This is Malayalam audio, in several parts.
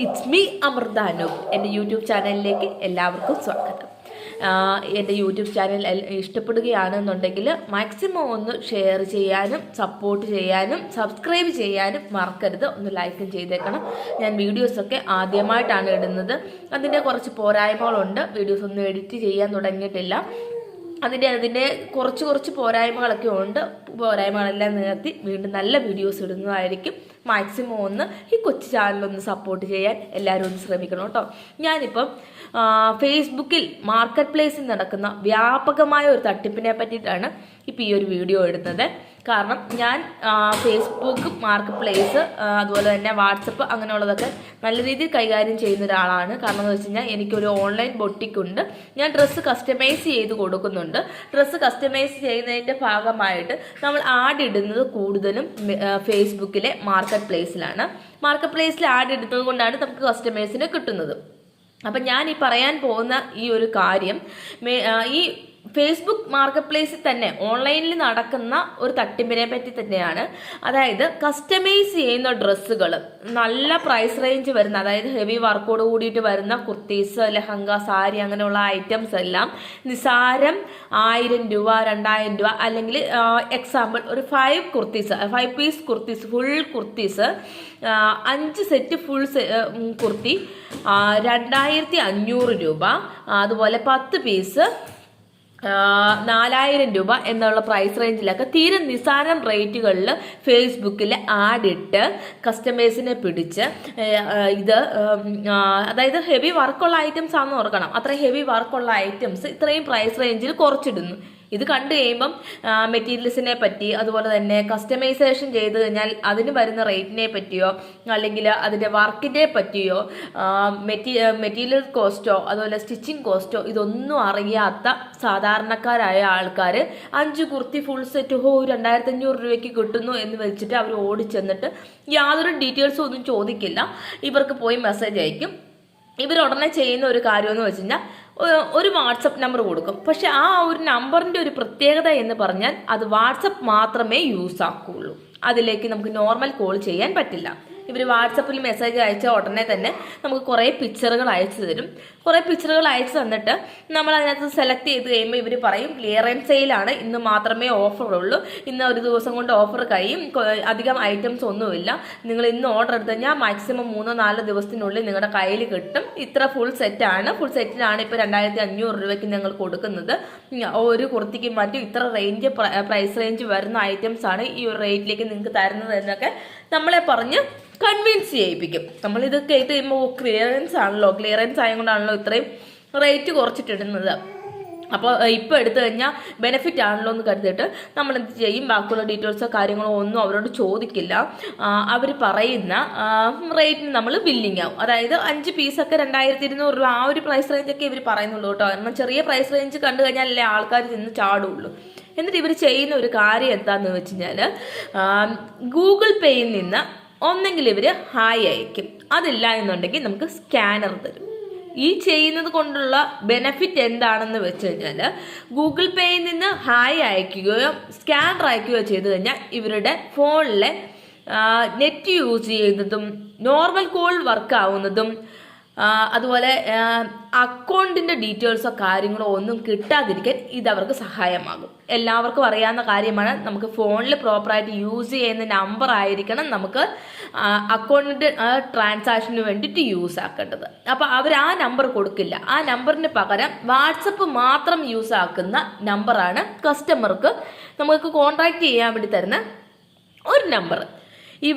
It's me അമൃതാനു. എൻ്റെ യൂട്യൂബ് ചാനലിലേക്ക് എല്ലാവർക്കും സ്വാഗതം. എൻ്റെ യൂട്യൂബ് ചാനൽ ഇഷ്ടപ്പെടുകയാണെന്നുണ്ടെങ്കിൽ മാക്സിമം ഒന്ന് ഷെയർ ചെയ്യാനും സപ്പോർട്ട് ചെയ്യാനും സബ്സ്ക്രൈബ് ചെയ്യാനും മറക്കരുത്. ഒന്ന് ലൈക്കും ചെയ്തേക്കണം. ഞാൻ വീഡിയോസൊക്കെ ആദ്യമായിട്ടാണ് ഇടുന്നത്. അതിൻ്റെ കുറച്ച് പോരായ്മകളുണ്ട്. വീഡിയോസ് ഒന്നും എഡിറ്റ് ചെയ്യാൻ തുടങ്ങിയിട്ടില്ല. അതിൻ്റെ കുറച്ച് പോരായ്മകളൊക്കെ ഉണ്ട്. പോരായ്മകളെല്ലാം നികത്തി വീണ്ടും നല്ല വീഡിയോസ് ഇടുന്നതായിരിക്കും. മാക്സിമം ഒന്ന് ഈ കൊച്ചു ചാനലൊന്ന് സപ്പോർട്ട് ചെയ്യാൻ എല്ലാവരും ഒന്ന് ശ്രമിക്കണം കേട്ടോ. ഞാനിപ്പം ഫേസ്ബുക്കിൽ മാർക്കറ്റ് പ്ലേസിൽ നടക്കുന്ന വ്യാപകമായ ഒരു തട്ടിപ്പിനെ പറ്റിയിട്ടാണ് ഇപ്പോൾ ഈ ഒരു വീഡിയോ ഇടുന്നത്. കാരണം ഞാൻ ഫേസ്ബുക്ക് മാർക്കറ്റ് പ്ലേസ് അതുപോലെ തന്നെ വാട്സപ്പ് അങ്ങനെയുള്ളതൊക്കെ നല്ല രീതിയിൽ കൈകാര്യം ചെയ്യുന്ന ഒരാളാണ്. കാരണം എന്ന് വെച്ച് കഴിഞ്ഞാൽ എനിക്കൊരു ഓൺലൈൻ ബൊട്ടിക്കുണ്ട്. ഞാൻ ഡ്രസ്സ് കസ്റ്റമൈസ് ചെയ്ത് കൊടുക്കുന്നുണ്ട്. ഡ്രസ്സ് കസ്റ്റമൈസ് ചെയ്യുന്നതിൻ്റെ ഭാഗമായിട്ട് നമ്മൾ ആഡ് ഇടുന്നത് കൂടുതലും ഫേസ്ബുക്കിലെ മാർക്കറ്റ് പ്ലേസിലാണ്. മാർക്കറ്റ് പ്ലേസിൽ ആഡ് ഇടുന്നത് കൊണ്ടാണ് നമുക്ക് കസ്റ്റമേഴ്സിന് കിട്ടുന്നത്. അപ്പം ഞാൻ ഈ പറയാൻ പോകുന്ന ഈ ഒരു കാര്യം ഈ ഫേസ്ബുക്ക് മാർക്കറ്റ് പ്ലേസിൽ തന്നെ ഓൺലൈനിൽ നടക്കുന്ന ഒരു തട്ടിപ്പിനെ പറ്റി തന്നെയാണ്. അതായത് കസ്റ്റമൈസ് ചെയ്യുന്ന ഡ്രസ്സുകൾ നല്ല പ്രൈസ് റേഞ്ച് വരുന്ന, അതായത് ഹെവി വർക്കോട് കൂടിയിട്ട് വരുന്ന കുർത്തീസ്, ലെഹങ്ക, സാരി അങ്ങനെയുള്ള ഐറ്റംസ് എല്ലാം നിസാരം 1000 രൂപ 2000 രൂപ അല്ലെങ്കിൽ എക്സാമ്പിൾ ഒരു 5 piece kurtis, full kurtis 5 set full kurti 2500 രൂപ, അതുപോലെ 10 പീസ് 4000 രൂപ എന്നുള്ള പ്രൈസ് റേഞ്ചിലൊക്കെ തീരെ നിസാരം റേറ്റുകളിൽ ഫേസ്ബുക്കിൽ ആഡ് ഇട്ട് കസ്റ്റമേഴ്സിനെ പിടിച്ച് ഇത് അതായത് ഹെവി വർക്കുള്ള ഐറ്റംസ് ആണെന്ന് ഓർക്കണം. അത്ര ഹെവി വർക്കുള്ള ഐറ്റംസ് ഇത്രയും പ്രൈസ് റേഞ്ചിൽ കുറച്ചിടുന്നു. ഇത് കണ്ടു കഴിയുമ്പം മെറ്റീരിയൽസിനെ പറ്റി അതുപോലെ തന്നെ കസ്റ്റമൈസേഷൻ ചെയ്ത് കഴിഞ്ഞാൽ അതിന് വരുന്ന റേറ്റിനെ പറ്റിയോ അല്ലെങ്കിൽ അതിൻ്റെ വർക്കിനെ പറ്റിയോ മെറ്റീരിയൽ കോസ്റ്റോ അതുപോലെ സ്റ്റിച്ചിങ് കോസ്റ്റോ ഇതൊന്നും അറിയാത്ത സാധാരണക്കാരായ ആൾക്കാർ 5 കുർത്തി ഫുൾ സെറ്റ് 2500 രൂപയ്ക്ക് കിട്ടുന്നു എന്ന് വെച്ചിട്ട് അവർ ഓടിച്ചെന്നിട്ട് യാതൊരു ഡീറ്റെയിൽസും ഒന്നും ചോദിക്കില്ല. ഇവർക്ക് പോയി മെസ്സേജ് അയക്കും. ഇവരുടനെ ചെയ്യുന്ന ഒരു കാര്യമെന്ന് വെച്ച് കഴിഞ്ഞാൽ ഒരു വാട്സപ്പ് നമ്പർ കൊടുക്കും. പക്ഷെ ആ ഒരു നമ്പറിൻ്റെ ഒരു പ്രത്യേകത എന്ന് പറഞ്ഞാൽ അത് വാട്സപ്പ് മാത്രമേ യൂസ് ആക്കുകയുള്ളൂ. അതിലേക്ക് നമുക്ക് നോർമൽ കോൾ ചെയ്യാൻ പറ്റില്ല. ഇവർ വാട്സപ്പിൽ മെസ്സേജ് അയച്ച ഉടനെ തന്നെ നമുക്ക് കുറേ പിക്ചറുകൾ അയച്ചു തരും. കുറേ പിക്ചറുകൾ അയച്ചു തന്നിട്ട് നമ്മൾ അതിനകത്ത് സെലക്ട് ചെയ്ത് കഴിയുമ്പോൾ ഇവർ പറയും ക്ലിയറൻസ് സെയിലാണ്, ഇന്ന് മാത്രമേ ഓഫർ ഉള്ളൂ, ഇന്ന് ഒരു ദിവസം കൊണ്ട് ഓഫർ കഴിയും, അധികം ഐറ്റംസ് ഒന്നുമില്ല, നിങ്ങൾ ഇന്ന് ഓർഡർ എടുത്ത് കഴിഞ്ഞാൽ മാക്സിമം 3-4 ദിവസത്തിനുള്ളിൽ നിങ്ങളുടെ കയ്യിൽ കിട്ടും, ഇത്ര ഫുൾ സെറ്റാണ്, ഫുൾ സെറ്റിനാണ് ഇപ്പോൾ 2500 രൂപയ്ക്ക് ഞങ്ങൾ കൊടുക്കുന്നത്, ഒരു കുർത്തിക്ക് മറ്റും ഇത്ര പ്രൈസ് റേഞ്ച് വരുന്ന ഐറ്റംസ് ആണ് ഈ ഒരു റേറ്റിലേക്ക് നിങ്ങൾക്ക് തരുന്നത് എന്നൊക്കെ നമ്മളെ പറഞ്ഞ് കൺവിൻസ് ചെയ്യിപ്പിക്കും. നമ്മളിത് കേട്ട് കഴിയുമ്പോൾ ക്ലിയറൻസ് ആയതുകൊണ്ടാണല്ലോ ഇത്രയും റേറ്റ് കുറച്ചിട്ടിടുന്നത്, അപ്പോൾ ഇപ്പോൾ എടുത്തു കഴിഞ്ഞാൽ ബെനിഫിറ്റ് ആണല്ലോ എന്ന് കരുതിയിട്ട് നമ്മൾ എന്ത് ചെയ്യും, ബാക്കിയുള്ള ഡീറ്റെയിൽസോ കാര്യങ്ങളോ ഒന്നും അവരോട് ചോദിക്കില്ല. അവർ പറയുന്ന റേറ്റിന് നമ്മൾ ബില്ലിങ് ആവും. അതായത് 5 പീസൊക്കെ 2200 രൂപ ആ ഒരു പ്രൈസ് റേഞ്ചൊക്കെ ഇവർ പറയുന്നുള്ളൂ കേട്ടോ. കാരണം ചെറിയ പ്രൈസ് റേഞ്ച് കണ്ടു കഴിഞ്ഞാലല്ലേ ആൾക്കാർ ചെന്ന് ചാടുള്ളൂ. എന്നിട്ട് ഇവർ ചെയ്യുന്ന ഒരു കാര്യം എന്താണെന്ന് വെച്ച് കഴിഞ്ഞാൽ ഗൂഗിൾ പേയിൽ നിന്ന് ഒന്നെങ്കിൽ ഇവർ ഹായ് അയക്കും, അതില്ല എന്നുണ്ടെങ്കിൽ നമുക്ക് സ്കാനർ തരും. ഈ ചെയ്യുന്നത് കൊണ്ടുള്ള ബെനിഫിറ്റ് എന്താണെന്ന് വെച്ച് കഴിഞ്ഞാൽ ഗൂഗിൾ പേയിൽ നിന്ന് ഹായ് അയക്കുകയോ സ്കാനർ അയക്കുകയോ ചെയ്തു കഴിഞ്ഞാൽ ഇവരുടെ ഫോണിലെ നെറ്റ് യൂസ് ചെയ്യുന്നതും നോർമൽ കോൾ വർക്ക് ആവുന്നതും അതുപോലെ അക്കൗണ്ടിൻ്റെ ഡീറ്റെയിൽസോ കാര്യങ്ങളോ ഒന്നും കിട്ടാതിരിക്കാൻ ഇതവർക്ക് സഹായമാകും. എല്ലാവർക്കും അറിയാവുന്ന കാര്യമാണ്, നമുക്ക് ഫോണിൽ പ്രോപ്പറായിട്ട് യൂസ് ചെയ്യുന്ന നമ്പർ ആയിരിക്കണം നമുക്ക് അക്കൗണ്ടിൻ്റെ ട്രാൻസാക്ഷന് വേണ്ടിയിട്ട് യൂസ് ആക്കേണ്ടത്. അപ്പോൾ അവർ ആ നമ്പർ കൊടുക്കില്ല. ആ നമ്പറിന് പകരം വാട്സപ്പ് മാത്രം യൂസ് ആക്കുന്ന നമ്പറാണ് കസ്റ്റമർക്ക് നമുക്ക് കോൺടാക്റ്റ് ചെയ്യാൻ വേണ്ടി തരുന്ന ഒരു നമ്പർ.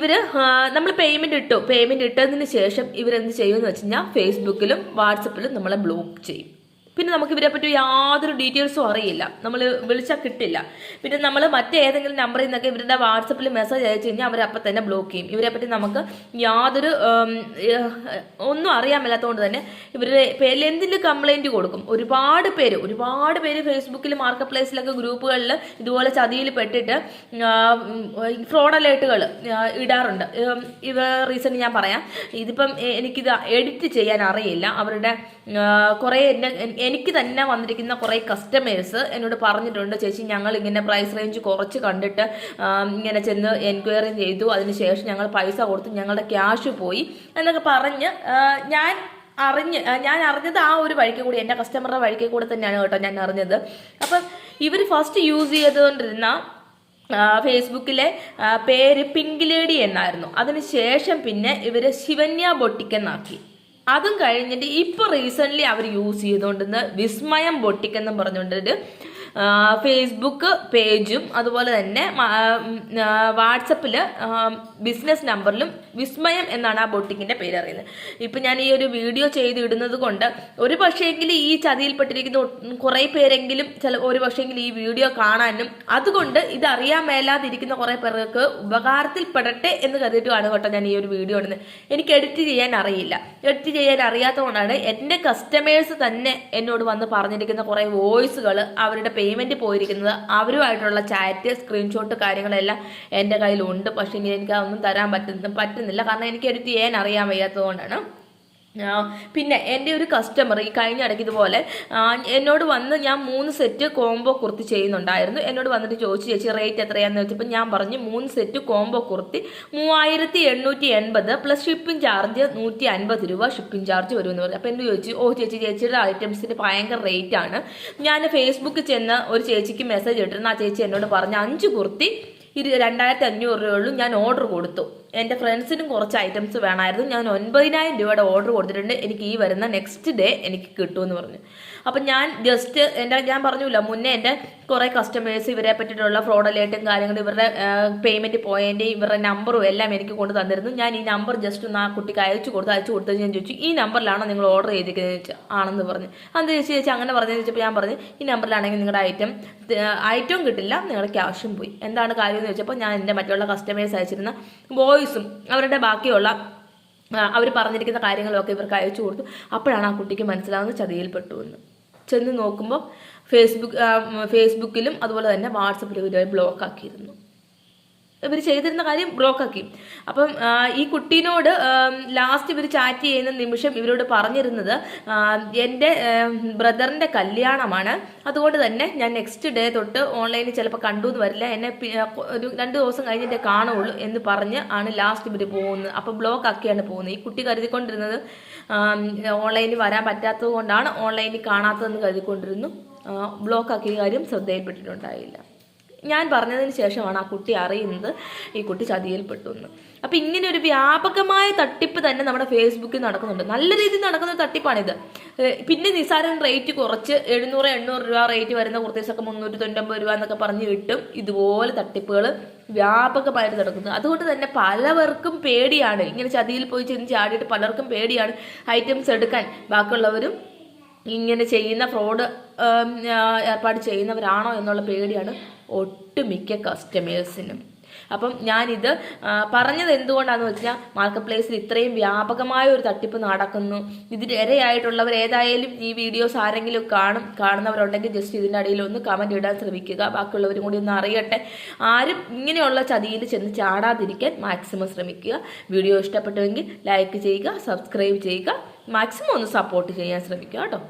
നമ്മൾ പേയ്മെൻറ്റ് ഇട്ടതിന് ശേഷം ഇവരെന്ത് ചെയ്യുമെന്ന് വെച്ച് കഴിഞ്ഞാൽ ഫേസ്ബുക്കിലും വാട്സപ്പിലും നമ്മളെ ബ്ലോക്ക് ചെയ്യും. പിന്നെ നമുക്ക് ഇവരെ പറ്റി യാതൊരു ഡീറ്റെയിൽസും അറിയില്ല, നമ്മൾ വിളിച്ചാൽ കിട്ടില്ല. പിന്നെ നമ്മൾ മറ്റേതെങ്കിലും നമ്പറിൽ നിന്നൊക്കെ ഇവരുടെ വാട്സപ്പിൽ മെസ്സേജ് അയച്ചു കഴിഞ്ഞാൽ അവരപ്പം തന്നെ ബ്ലോക്ക് ചെയ്യും. ഇവരെ പറ്റി നമുക്ക് യാതൊരു ഒന്നും അറിയാൻ മേലാത്തതുകൊണ്ട് തന്നെ ഇവരുടെ പേരിൽ എന്തെങ്കിലും കംപ്ലൈൻറ്റ് കൊടുക്കും. ഒരുപാട് പേര് ഫേസ്ബുക്കിൽ മാർക്കറ്റ് പ്ലേസിലൊക്കെ ഗ്രൂപ്പുകളിൽ ഇതുപോലെ ചതിയിൽ പെട്ടിട്ട് ഫ്രോഡ് അലേർട്ടുകൾ ഇടാറുണ്ട്. റീസൺ ഞാൻ പറയാം. ഇതിപ്പം എനിക്കിത് എഡിറ്റ് ചെയ്യാൻ അറിയില്ല. അവരുടെ കുറേ എനിക്ക് തന്നെ വന്നിരിക്കുന്ന കുറേ കസ്റ്റമേഴ്സ് എന്നോട് പറഞ്ഞിട്ടുണ്ട്, ചേച്ചി ഞങ്ങൾ ഇങ്ങനെ പ്രൈസ് റേഞ്ച് കുറച്ച് കണ്ടിട്ട് ഇങ്ങനെ ചെന്ന് എൻക്വയറി ചെയ്തു, അതിനുശേഷം ഞങ്ങൾ പൈസ കൊടുത്തു, ഞങ്ങളുടെ ക്യാഷ് പോയി എന്നൊക്കെ പറഞ്ഞ് ഞാൻ അറിഞ്ഞത് ആ ഒരു വഴിക്ക് കൂടി, എൻ്റെ കസ്റ്റമറുടെ വഴിക്ക് കൂടെ തന്നെയാണ് കേട്ടോ ഞാൻ അറിഞ്ഞത്. അപ്പം ഇവർ ഫസ്റ്റ് യൂസ് ചെയ്തുകൊണ്ടിരുന്ന ഫേസ്ബുക്കിലെ പേര് പിങ്ക് ലേഡി എന്നായിരുന്നു. അതിനുശേഷം പിന്നെ ഇവർ ശിവന്യ ബൊട്ടിക് എന്നാക്കി. അതും കഴിഞ്ഞിട്ട് ഇപ്പോൾ റീസെൻ്റ്ലി അവർ യൂസ് ചെയ്തുകൊണ്ടിരുന്ന വിസ്മയം ബൊട്ടിക് എന്നും പറഞ്ഞുകൊണ്ടൊരു ഫേസ്ബുക്ക് പേജും അതുപോലെ തന്നെ വാട്സപ്പിൽ ബിസിനസ് നമ്പറിലും വിസ്മയം എന്നാണ് ആ ബൊട്ടിക്കിൻ്റെ പേര് അറിയുന്നത്. ഇപ്പം ഞാൻ ഈ ഒരു വീഡിയോ ചെയ്തിടുന്നത് കൊണ്ട് ഒരു പക്ഷേങ്കിൽ ഈ ചതിയിൽപ്പെട്ടിരിക്കുന്ന കുറേ പേരെങ്കിലും ഒരു പക്ഷേങ്കിൽ ഈ വീഡിയോ കാണാനും അതുകൊണ്ട് ഇതറിയാൻ മേലാതിരിക്കുന്ന കുറേ പേർക്ക് ഉപകാരത്തിൽപ്പെടട്ടെ എന്ന് കരുതിയിട്ടാണ് കേട്ടോ ഞാൻ ഈ ഒരു വീഡിയോ ഇടുന്നത്. എനിക്ക് എഡിറ്റ് ചെയ്യാൻ അറിയില്ല. എഡിറ്റ് ചെയ്യാൻ അറിയാത്തതുകൊണ്ടാണ് എൻ്റെ കസ്റ്റമേഴ്സ് തന്നെ എന്നോട് വന്ന് പറഞ്ഞിരിക്കുന്ന കുറേ വോയിസുകൾ, അവരുടെ പേയ്മെന്റ് പോയിരിക്കുന്നത്, അവരുമായിട്ടുള്ള ചാറ്റ് സ്ക്രീൻഷോട്ട് കാര്യങ്ങളെല്ലാം എൻ്റെ കയ്യിലുണ്ട്. പക്ഷേ എനിക്ക് അതൊന്നും തരാൻ പറ്റുന്നില്ല, കാരണം എനിക്ക് എഡിറ്റ് ചെയ്യാൻ അറിയാൻ വയ്യാത്തതുകൊണ്ടാണ്. പിന്നെ എൻ്റെ ഒരു കസ്റ്റമർ ഈ കഴിഞ്ഞ ഇടയ്ക്ക് ഇതുപോലെ എന്നോട് വന്ന് ഞാൻ 3 സെറ്റ് കോംബോ കുർത്തി ചെയ്യുന്നുണ്ടായിരുന്നു. എന്നോട് വന്നിട്ട് ചോദിച്ചു, ചേച്ചി റേറ്റ് എത്രയാണെന്ന് വെച്ചപ്പോൾ ഞാൻ പറഞ്ഞു 3 set combo kurti 3880 plus shipping charge 150 രൂപ ഷിപ്പിംഗ് ചാർജ് വരുമെന്ന് പറഞ്ഞു. അപ്പോൾ എന്നോട് ചോദിച്ചു, ചേച്ചിയുടെ ഐറ്റംസിന് ഭയങ്കര റേറ്റ് ആണ്. ഞാൻ ഫേസ്ബുക്കിൽ ചെന്ന് ഒരു ചേച്ചിക്ക് മെസ്സേജ് ഇട്ടിരുന്നു. ആ ചേച്ചി എന്നോട് പറഞ്ഞു 5 കുർത്തി 2500 രൂപയുള്ളൂ. ഞാൻ ഓർഡർ കൊടുത്തു. എൻ്റെ ഫ്രണ്ട്സിനും കുറച്ച് ഐറ്റംസ് വേണമായിരുന്നു. ഞാൻ 9000 രൂപയുടെ ഓർഡർ കൊടുത്തിട്ടുണ്ട്. എനിക്ക് ഈ വരുന്ന നെക്സ്റ്റ് ഡേ എനിക്ക് കിട്ടുമെന്ന് പറഞ്ഞു. അപ്പം ഞാൻ ജസ്റ്റ് ഞാൻ പറഞ്ഞില്ല മുന്നേ എൻ്റെ കുറേ കസ്റ്റമേഴ്സ് ഇവരെ പറ്റിയിട്ടുള്ള ഫ്രോഡ് അലേർട്ടും കാര്യങ്ങളും ഇവരുടെ പേയ്മെൻറ്റ് പോയതിൻ്റെയും ഇവരുടെ നമ്പറും എല്ലാം എനിക്ക് കൊണ്ട് തന്നിരുന്നു. ഞാൻ ഈ നമ്പർ ജസ്റ്റ് ഒന്ന് ആ കുട്ടിക്ക് അയച്ചു കൊടുത്തത് ഞാൻ ചോദിച്ചു, ഈ നമ്പറിലാണോ നിങ്ങൾ ഓർഡർ ചെയ്തിരിക്കുന്നത് ചോദിച്ചാൽ ആണെന്ന് പറഞ്ഞു. അത് ചേച്ചി അങ്ങനെ പറഞ്ഞതെന്ന് വെച്ചപ്പോൾ ഞാൻ പറഞ്ഞു, ഈ നമ്പറിലാണെങ്കിൽ നിങ്ങളുടെ ഐറ്റം കിട്ടില്ല, നിങ്ങളുടെ ക്യാഷും പോയി. എന്താണ് കാര്യം എന്ന് ചോദിച്ചപ്പോൾ ഞാൻ എൻ്റെ മറ്റുള്ള കസ്റ്റമേഴ്സ് അയച്ചിരുന്ന വോയിസും അവരുടെ ബാക്കിയുള്ള അവർ പറഞ്ഞിരിക്കുന്ന കാര്യങ്ങളൊക്കെ ഇവർക്ക് അയച്ചു കൊടുത്തു. അപ്പോഴാണ് ആ കുട്ടിക്ക് മനസ്സിലാവുന്നത് ചതിയിൽപ്പെട്ടു എന്ന്. ചെന്ന് നോക്കുമ്പോൾ ഫേസ്ബുക്കിലും അതുപോലെ തന്നെ വാട്സപ്പിലും ഇവർ ബ്ലോക്ക് ആക്കിയിരുന്നു. ഇവർ ചെയ്തിരുന്ന കാര്യം ബ്ലോക്കാക്കി. അപ്പം ഈ കുട്ടീനോട് ലാസ്റ്റ് ഇവർ ചാറ്റ് ചെയ്യുന്ന നിമിഷം ഇവരോട് പറഞ്ഞിരുന്നത്, എൻ്റെ ബ്രദറിൻ്റെ കല്യാണമാണ്, അതുകൊണ്ട് തന്നെ ഞാൻ നെക്സ്റ്റ് ഡേ തൊട്ട് ഓൺലൈനിൽ ചിലപ്പോൾ കണ്ടു എന്ന് വരില്ല, എന്നെ ഒരു 2 ദിവസം കഴിഞ്ഞിട്ടേ കാണുള്ളൂ എന്ന് പറഞ്ഞ് ആണ് ലാസ്റ്റ് ഇവർ പോകുന്നത്. അപ്പോൾ ബ്ലോക്ക് ആക്കിയാണ് പോകുന്നത്. ഈ കുട്ടി കരുതിക്കൊണ്ടിരുന്നത് ഓൺലൈനിൽ വരാൻ പറ്റാത്തത് കൊണ്ടാണ് ഓൺലൈനിൽ കാണാത്തതെന്ന് കരുതിക്കൊണ്ടിരുന്നു. ബ്ലോക്ക് ആക്കിയ കാര്യം ശ്രദ്ധയിൽപ്പെട്ടിട്ടുണ്ടായില്ല. ഞാൻ പറഞ്ഞതിന് ശേഷമാണ് ആ കുട്ടി അറിയുന്നത് ഈ കുട്ടി ചതിയിൽപ്പെട്ടു എന്ന്. അപ്പം ഇങ്ങനെ ഒരു വ്യാപകമായ തട്ടിപ്പ് തന്നെ നമ്മുടെ ഫേസ്ബുക്കിൽ നടക്കുന്നുണ്ട്. നല്ല രീതിയിൽ നടക്കുന്ന തട്ടിപ്പാണിത്. പിന്നെ നിസാരം റേറ്റ് കുറച്ച് 700-800 രൂപ റേറ്റ് വരുന്ന കുർത്തീസൊക്കെ 399 രൂപ എന്നൊക്കെ പറഞ്ഞ് കിട്ടും. ഇതുപോലെ തട്ടിപ്പുകൾ വ്യാപകമായിട്ട് നടക്കുന്നത്. അതുകൊണ്ട് തന്നെ പലവർക്കും പേടിയാണ്, ഇങ്ങനെ ചതിയിൽ പോയി ചെന്ന് ചാടിയിട്ട് പലർക്കും പേടിയാണ് ഐറ്റംസ് എടുക്കാൻ. ബാക്കിയുള്ളവരും ഇങ്ങനെ ചെയ്യുന്ന ഫ്രോഡ് ഏർപ്പാട് ചെയ്യുന്നവരാണോ എന്നുള്ള പേടിയാണ് ഒട്ടുമിക്ക കസ്റ്റമേഴ്സിനും. അപ്പം ഞാനിത് പറഞ്ഞത് എന്തുകൊണ്ടാണെന്ന് വെച്ചാൽ മാർക്കറ്റ് പ്ലേസിൽ ഇത്രയും വ്യാപകമായ ഒരു തട്ടിപ്പ് നടക്കുന്നു. ഇതിന് ഇരയായിട്ടുള്ളവർ ഏതായാലും ഈ വീഡിയോസ് ആരെങ്കിലും കാണുന്നവരുണ്ടെങ്കിൽ ജസ്റ്റ് ഇതിൻ്റെ അടിയിൽ ഒന്ന് കമൻറ്റ് ഇടാൻ ശ്രമിക്കുക. ബാക്കിയുള്ളവരും കൂടി ഒന്ന് അറിയട്ടെ. ആരും ഇങ്ങനെയുള്ള ചതിയിൽ ചെന്ന് ചാടാതിരിക്കാൻ മാക്സിമം ശ്രമിക്കുക. വീഡിയോ ഇഷ്ടപ്പെട്ടുവെങ്കിൽ ലൈക്ക് ചെയ്യുക, സബ്സ്ക്രൈബ് ചെയ്യുക, മാക്സിമം ഒന്ന് സപ്പോർട്ട് ചെയ്യാൻ ശ്രമിക്കുക കേട്ടോ.